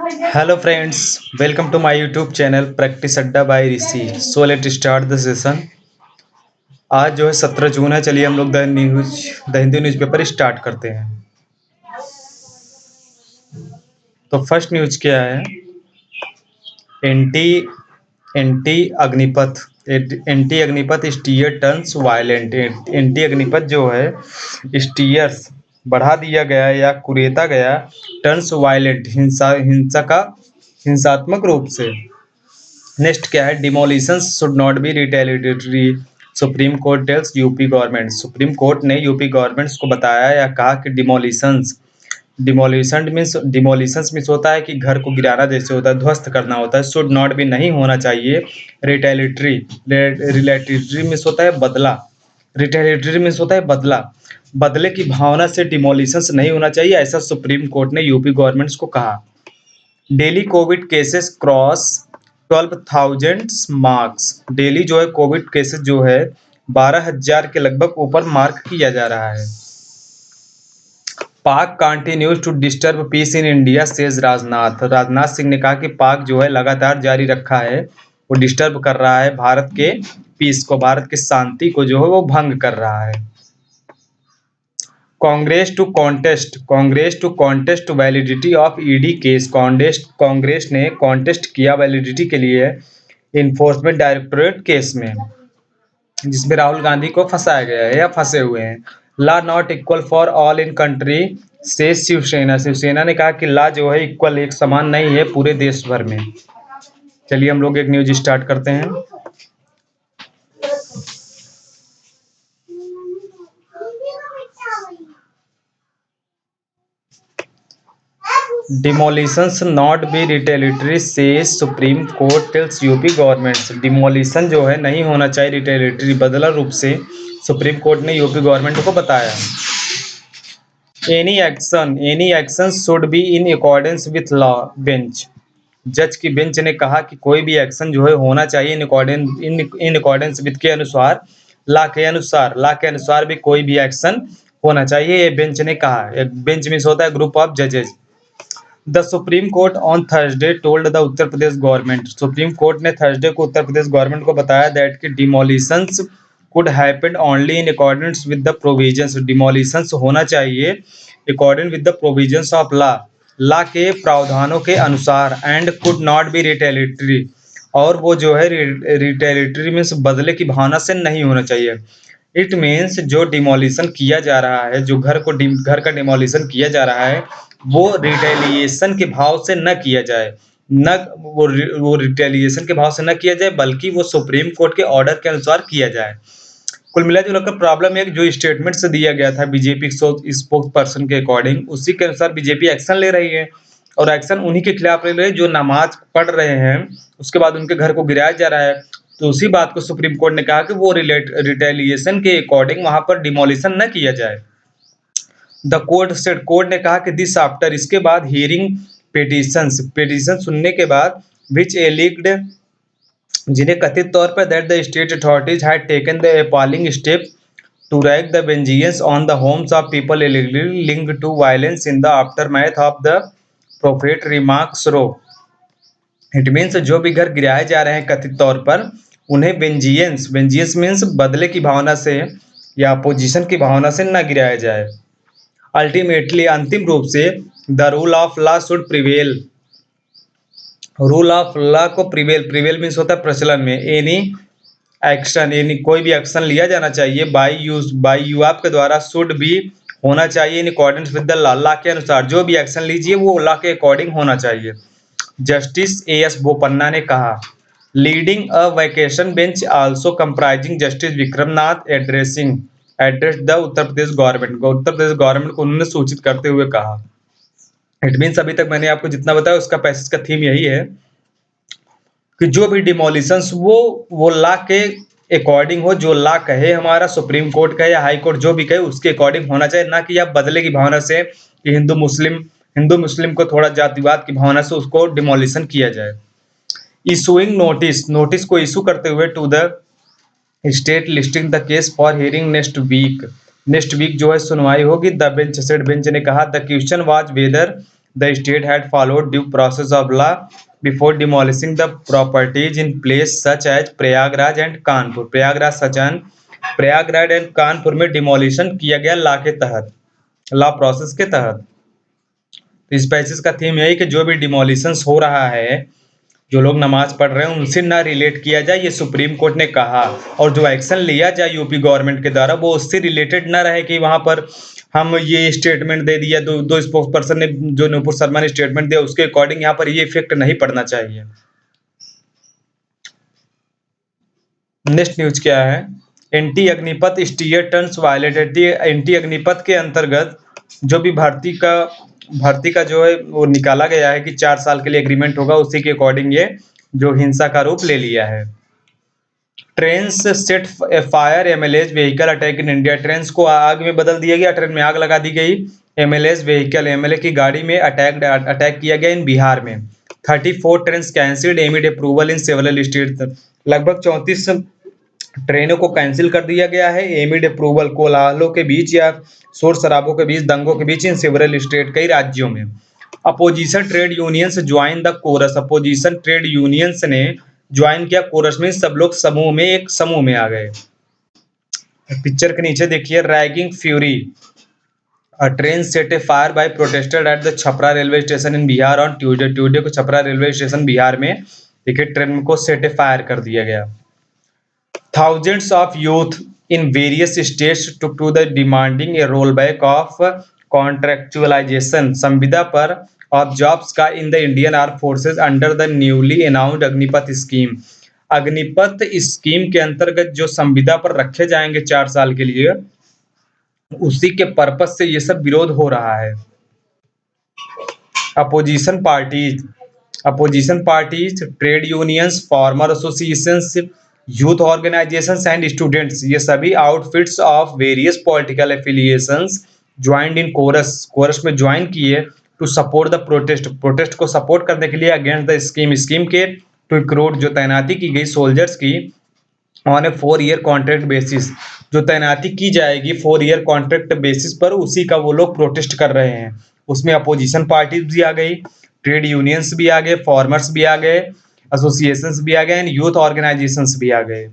Hello friends, welcome to my YouTube channel Practice Adda by Rishi. So let's start the session. आज जो है 17 जून है। चलिए हम लोग द हिंदू न्यूज़पेपर स्टार्ट करते हैं। तो फर्स्ट न्यूज़ क्या है? Anti anti Agnipath anti Agnipath stir turns violent. Anti Agnipath जो है स्टीयर्स बढ़ा दिया गया या कुरेदा गया, टर्न्स वायलेंट हिंसात्मक रूप से। नेक्स्ट क्या है? Demolitions should not be retaliatory. Supreme court tells UP government. Supreme court ने यूपी गवर्नमेंट्स को बताया या कहा कि डिमोलिशंस मीन्स होता है कि घर को गिराना, जैसे होता है ध्वस्त करना होता है। शुड नॉट बी नहीं होना चाहिए। रिलेटिटरी मीन्स होता है बदला। रिटेलिटरी मीन्स होता है बदला। बदले की भावना से डिमोलिशंस नहीं होना चाहिए, ऐसा सुप्रीम कोर्ट ने यूपी गवर्नमेंट्स को कहा। Daily Covid cases cross 12,000 marks. Daily जो है कोविड केसेस जो है 12,000 के लगभग ऊपर मार्क किया जा रहा है। Pak continues to disturb peace in India says Rajnath. Rajnath Singh ने कहा कि पाक जो है लगातार जारी रखा है, वो डिस्टर्ब कर रहा है भारत के पीस को, भारत की शांति को जो है वो भंग कर रहा है। Congress to contest validity of ED case. Congress ने कॉन्टेस्ट किया वैलिडिटी के लिए इन्फोर्समेंट डायरेक्टोरेट केस में, जिसमें राहुल गांधी को फंसाया गया है या फंसे हुए हैं। Law not equal for all in country से शिवसेना ने कहा कि लॉ जो है इक्वल, एक समान नहीं है पूरे देश भर में। चलिए हम लोग एक न्यूज स्टार्ट करते हैं। Demolitions not be retaliatory says Supreme court tells UP governments. Demolition जो है नहीं होना चाहिए रिटेलिटरी, बदला रूप से, सुप्रीम कोर्ट ने यूपी गवर्नमेंट को बताया। Any action should be in accordance with law. Bench जज की बेंच ने कहा कि कोई भी एक्शन जो है होना चाहिए इन अकॉर्डेंस विथ के अनुसार, ला के अनुसार भी कोई भी एक्शन होना चाहिए, ये बेंच ने कहा। एक बेंच मीन्स होता है ग्रुप ऑफ जजेस। The supreme court on Thursday told the Uttar Pradesh government. Supreme court ने थर्सडे को उत्तर प्रदेश गवर्नमेंट को बताया दैट कि demolitions could happen only in accordance with the provisions. Demolitions होना चाहिए according with the provisions of law के प्रावधानों के अनुसार, and could not be retaliatory, और वो जो है रिटेलिटरी मीन्स बदले की भावना से नहीं होना चाहिए। इट मीन्स जो डिमोलिशन किया जा रहा है, जो घर का डिमोलिशन किया जा रहा है, वो रिटेलिएशन के भाव से न किया जाए, न वो रिटेलिएशन के भाव से न किया जाए, बल्कि वो सुप्रीम कोर्ट के ऑर्डर के अनुसार किया जाए। कुल मिला जुला कर प्रॉब्लम है, जो स्टेटमेंट से दिया गया था बीजेपी स्पोक्स पर्सन के अकॉर्डिंग, उसी के अनुसार बीजेपी एक्शन ले रही है, और एक्शन उन्हीं के खिलाफ ले रही है जो नमाज पढ़ रहे हैं, उसके बाद उनके घर को गिराया जा रहा है। तो उसी बात को सुप्रीम कोर्ट ने कहा कि वो रिटेलिएशन के अकॉर्डिंग वहां पर डिमोलिशन न किया जाए। द कोर्ट ने कहा कि दिस आफ्टर, इसके बाद हियरिंग पिटीशन सुनने के बाद, विच एलिग्ड, जिन्हें कथित तौर पर that the state authorities had taken the appalling step to wreak the vengeance on the homes of people illegally linked to violence in the aftermath of the prophet remarks row. It means जो भी घर गिराए जा रहे हैं कथित तौर पर, उन्हें वेंजियंस मीन्स बदले की भावना से या अपोजिशन की भावना से न गिराया जाए। अल्टीमेटली, अंतिम रूप से, the rule of law should prevail. Rule of law को प्रिवेल मीन्स होता है प्रचलन में। एनी एक्शन, यानी कोई भी एक्शन लिया जाना चाहिए बाय यू आपके द्वारा, शुड बी होना चाहिए इन अकॉर्डेंस विद द लॉ के अनुसार। जो भी एक्शन लीजिए वो लॉ के अकॉर्डिंग होना चाहिए। जस्टिस एएस बोपन्ना ने कहा। Leading a vacation bench also comprising justice Vikram Nath address the Uttar Pradesh government को उन्होंने सूचित करते हुए कहा। इट मीन्स अभी तक मैंने आपको जितना बताया उसका पैसेज का थीम यही है कि जो भी डिमोलिशंस वो लॉ के अकॉर्डिंग हो, जो लॉ कहे, हमारा सुप्रीम कोर्ट कहे या हाई कोर्ट जो भी कहे उसके अकॉर्डिंग होना चाहिए, ना कि आप बदले की भावना से कि हिंदू मुस्लिम को थोड़ा जातिवाद की भावना से उसको डिमोलिशन किया जाए। इशूइंग नोटिस को इशू करते हुए to the state listing the case for hearing next week जो है सुनवाई होगी। द बेंच ने कहा the question was whether The state had followed due process of law before demolishing the properties in place such as Prayagraj and Kanpur. Prayagraj and Kanpur में demolition किया गया law के तहत, लॉ प्रोसेस के तहत। तो इस पैसेज का थीम यही कि जो भी डिमोलिशंस हो रहा है, जो लोग नमाज पढ़ रहे हैं उनसे ना रिलेट किया जाए, ये सुप्रीम कोर्ट ने कहा। और जो एक्शन लिया जाए यूपी गवर्नमेंट के द्वारा वो उससे रिलेटेड ना रहे कि वहां पर हम ये स्टेटमेंट दे दिया, दो स्पोक्स पर्सन ने, जो नुपुर शर्मा ने स्टेटमेंट दिया उसके अकॉर्डिंग यहाँ पर ये इफेक्ट नहीं पड़ना चाहिए। नेक्स्ट न्यूज क्या है? Anti Agnipath stir turns violated. Anti Agnipath के अंतर्गत जो भी भर्ती का जो है वो निकाला गया है कि 4 साल के लिए एग्रीमेंट होगा, उसी के अकॉर्डिंग ये जो हिंसा का रूप ले लिया है। Trains set fire MLAs vehicle attack in India. Trains को आग में बदल दिया गया, ट्रेन में आग लगा दी गई। एमएलएज व्हीकल, एमएलए की गाड़ी में अटैक किया गया इन बिहार में। 34 train cancelled एमिड approval in several state. लगभग 34 ट्रेनों को कैंसिल कर दिया गया है एमिड अप्रूवल, कोलाहलों के बीच या शोर शराबों के बीच, दंगों के बीच इन सेवरल स्टेट, कई राज्यों में। Opposition trade unions join the coarse. Opposition trade unions ने ज्वाइन किया कोरस में, सब लोग एक समूह में आ गए। पिक्चर के नीचे देखिए, ragging fury, A train set a fire by protester at the Chhapra railway station in Bihar on Tuesday. Tuesday को छपरा रेलवे स्टेशन बिहार में देखिए ट्रेन को सेट ए फायर कर दिया गया। Thousands of youth in various states took to the demanding a rollback of contractualization संविदा पर of jobs का in the Indian Armed Forces under the newly announced Agnipath scheme. Agnipath scheme के अंतर्गत जो संविदा पर रखे जाएंगे 4 साल के लिए, उसी के पर्पस से ये सब विरोध हो रहा है। Opposition parties, trade unions, farmer associations, youth organisations and students, ये सभी outfits of various political affiliations joined in chorus में ज्वाइन किए टू सपोर्ट द प्रोटेस्ट को सपोर्ट करने के लिए अगेंस्ट द स्कीम के टू रिक्रूट, जो तैनाती की गई सोल्जर्स की on a 4 year contract basis, जो तैनाती की जाएगी 4 ईयर कॉन्ट्रैक्ट बेसिस पर, उसी का वो लोग प्रोटेस्ट कर रहे हैं। उसमें अपोजिशन पार्टीज भी आ गई, ट्रेड यूनियंस भी आ गए, फार्मर्स भी आ गए, एसोसिएशंस भी आ गए एंड यूथ ऑर्गेनाइजेशंस भी आ गए।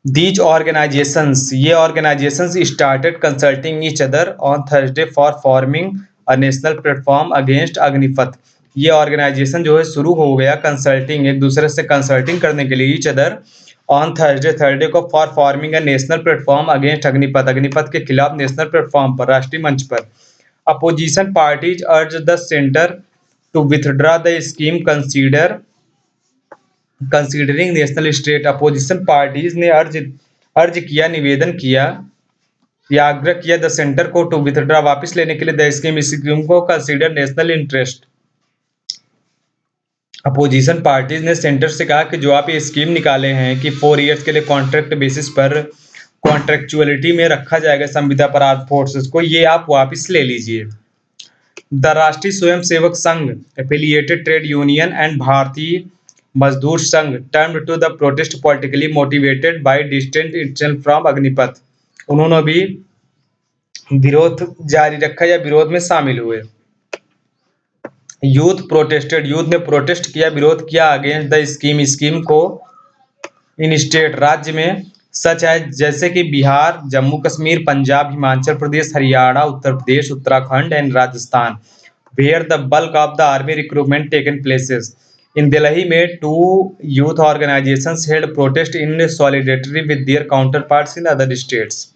These organizations, ये organizations started consulting each other on Thursday for forming a national platform against Agnipath. ये ऑर्गेनाइजेशन जो है शुरू हो गया कंसल्टिंग, एक दूसरे से कंसल्टिंग करने के लिए ईच अदर ऑन थर्सडे को for forming a national platform against Agnipath के खिलाफ नेशनल प्लेटफॉर्म पर, राष्ट्रीय मंच पर। Opposition parties urge the centre to withdraw the scheme considering national state. Opposition parties ने अर्ज किया, निवेदन किया या आग्रह किया द सेंटर को टू विथड्रॉ, वापस लेने के लिए द स्कीम को consider national interest. Opposition parties ने सेंटर से कहा कि जो आप ये स्कीम निकाले हैं कि 4 इयर्स के लिए कॉन्ट्रैक्ट बेसिस पर कॉन्ट्रेक्चुअलिटी में रखा जाएगा संविदा पर आर्म फोर्सेस को, ये आप वापस ले लीजिए। द राष्ट्रीय Swayamsevak Sangh, affiliated trade union and Bharatiya Mazdoor Sangh termed to the protest politically motivated by distance itself from Agnipath. उन्होंने भी विरोध जारी रखा या विरोध में शामिल हुए। यूथ ने प्रोटेस्ट किया, विरोध किया अगेंस्ट द स्कीम को इन स्टेट, राज्य में, सच है जैसे कि Bihar, Jammu Kashmir, Punjab, Himachal Pradesh, Haryana, Uttar Pradesh, Uttarakhand and Rajasthan, where the bulk of the army recruitment taken places. In Delhi में 2 youth organisations held protest in solidarity with their counterparts in other states.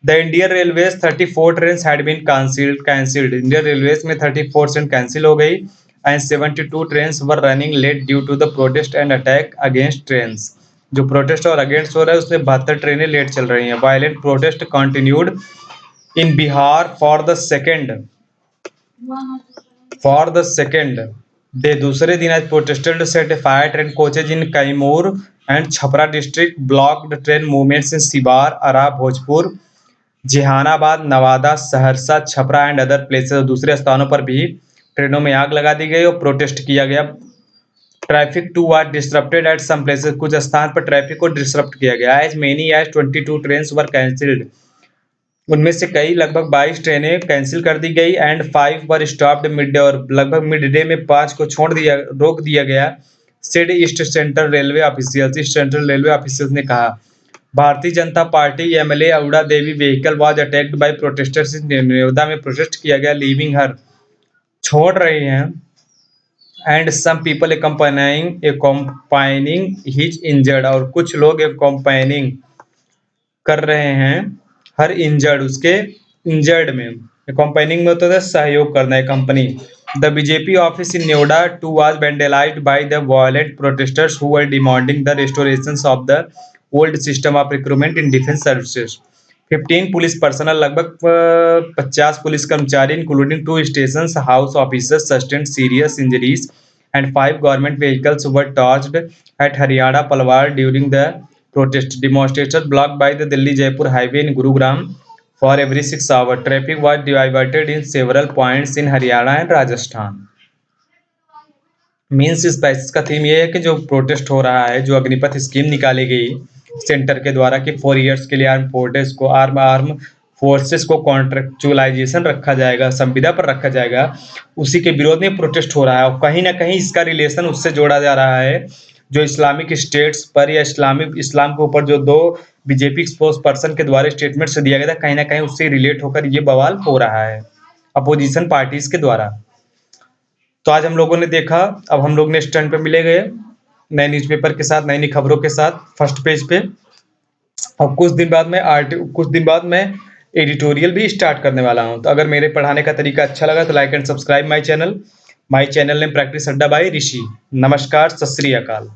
The Indian railways 34 train had been cancelled. Indian railways में 34 train cancel हो गई and 72 train were running late due to the protest and attack against trains. जो protest और against हो रहा है उसमें 72 ट्रेनें लेट चल रही हैं। Violent protest continued in Bihar for the second day. दूसरे दिन आज protested set fire train coaches in Kaimur and Chhapra district, blocked train movements in Siwan, Ara, Bhojpur, Jehanabad, Nawada, Saharsa, Chhapra and other places. दूसरे स्थानों पर भी ट्रेनों में आग लगा दी गई और प्रोटेस्ट किया गया। Traffic to are disrupted at some places, कुछ स्थान पर ट्रैफिक को डिसरप्ट किया गया। As many as 22 trains were cancelled, उनमें से कई लगभग 22 ट्रेनें कैंसिल कर दी गई and 5 were stopped mid day, और लगभग मिड डे में 5 को रोक दिया गया। Said east central railway officials, east central railway officials ने कहा। भारतीय जनता पार्टी एमएलए अउड़ा Devi vehicle was attacked by protesters in Noida में प्रोटेस्ट किया गया, लीविंग हर, छोड़ रहे हैं, and some people accompanying his injured, और कुछ लोग एक्कम्पानिंग कर रहे हैं हर इंजर्ड, उसके इंजर्ड में। एक्कम्पानिंग में होता है सहयोग करना है, company. The BJP office in Noida too was vandalised by the violent protesters who were demanding the restoration of the old system of recruitment in defence services. 15 police personnel, लगभग 50 पुलिस कर्मचारी including 2 station house officers sustained serious injuries and 5 government vehicles were torched at Haryana Palwal during the protest. Demonstrators blocked by the Delhi-Jaipur highway in Gurugram for every 6 hours. Traffic was diverted in several points in Haryana and Rajasthan. Means इस passage का theme ये है कि जो protest हो रहा है, जो अग्निपथ स्कीम निकाली गई सेंटर के द्वारा कि 4 इयर्स के लिए आर्म फोर्सेस को कॉन्ट्रेक्चुअलाइजेशन रखा जाएगा, संविदा पर रखा जाएगा, उसी के विरोध में प्रोटेस्ट हो रहा है। और कहीं ना कहीं इसका रिलेशन उससे जोड़ा जा रहा है जो इस्लामिक स्टेट्स पर या इस्लाम के ऊपर जो 2 बीजेपी स्पोक्स पर्सन के द्वारा स्टेटमेंट से दिया गया था, कहीं ना कहीं उससे रिलेट होकर ये बवाल हो रहा है अपोजिशन पार्टीज के द्वारा। तो आज हम लोगों ने देखा, अब हम लोग नेक्स्ट टर्न पे मिलेंगे नए न्यूज़पेपर के साथ, नई नई खबरों के साथ फर्स्ट पेज पे। और कुछ दिन बाद मैं एडिटोरियल भी स्टार्ट करने वाला हूं। तो अगर मेरे पढ़ाने का तरीका अच्छा लगा तो like and subscribe my channel name practice अड्डा बाय ऋषि। नमस्कार, सत श्री अकाल।